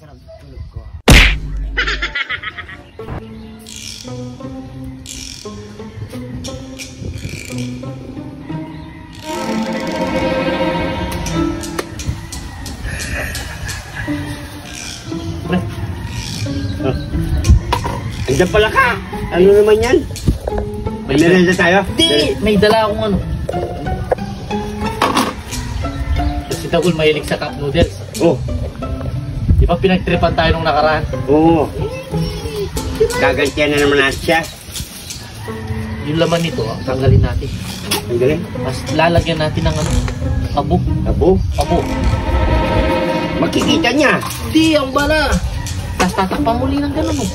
Napakasarap tulog ko. Andiyan pala ka! Ano naman yan? May merenda tayo? Hindi! May dala akong ano. Si Dagul mahilig sa cup noodles. Oh. Di ba pinagtripan tayo nung nakaraan? Oo. Gagantihan na naman natin siya. Yung laman nito, tanggalin natin. Ang galing. Tapos lalagyan natin ng ano, abo. Abo? Abo. Makikita niya. Hindi, ang bala. Tapos tatakpan muli ng gano'n mo.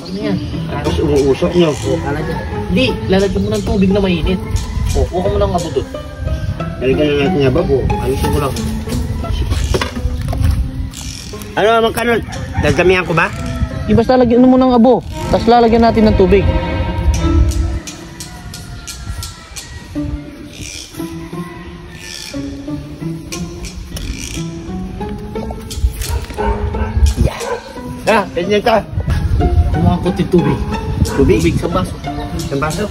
Ano yan? Tapos umuusok nyo. Lalagyan. Hindi, lalagyan mo ng tubig na mainit. O, kuha mo ng abo doon. Lalagyan na natin nga babo. Ayusin mo lang. Ano naman ka nun? Dadamihan ko ba? Di basta lalagyan mo ng abo. Tapos lalagyan natin ng tubig. Ha? Ganyan ka. Mga konti tubig. Tubig? Tubig sa baso. Sa baso?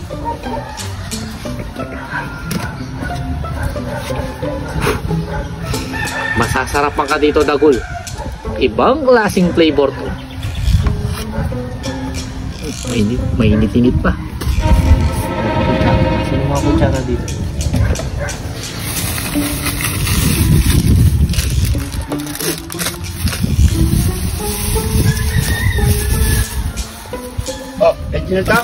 Masasarapan ka dito, Dagul. Ibang klaseng flavor to. Mainit-init pa. Sino mga kutsara dito? Oh, ganyan na ta.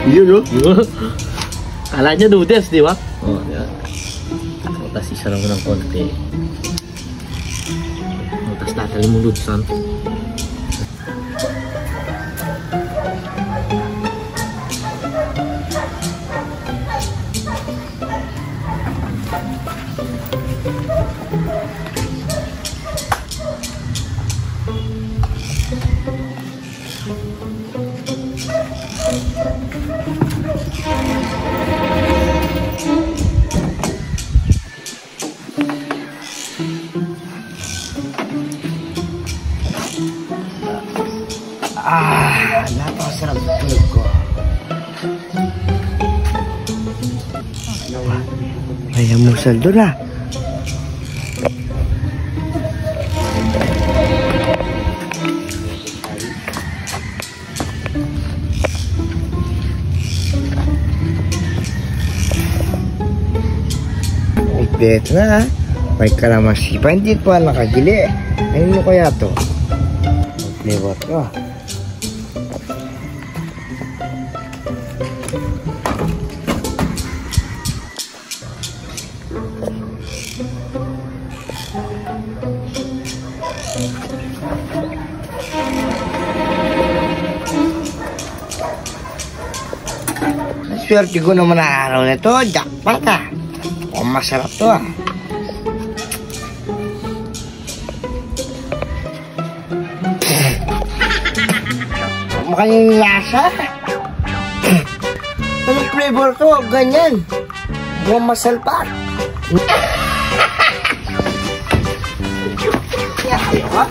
Yun, no? Kala niya noodles, di ba? Oh, yan. Tapos isa lang ng konti. Tapos tatalin mo noodles, ano? Napakasarap tulog ko. May amusal doon ah. Kompleto na ah. May kalamasi pa. Hindi pa nakagili. Ayun mo kaya to. Flavor to ah. Swerte ko naman ang araw na ito. Jackpot ah. Oh, masarap to ah. Mukhang lasa. Anong flavor to? Ganyan. Mukhang masalpat. Ayaw ha?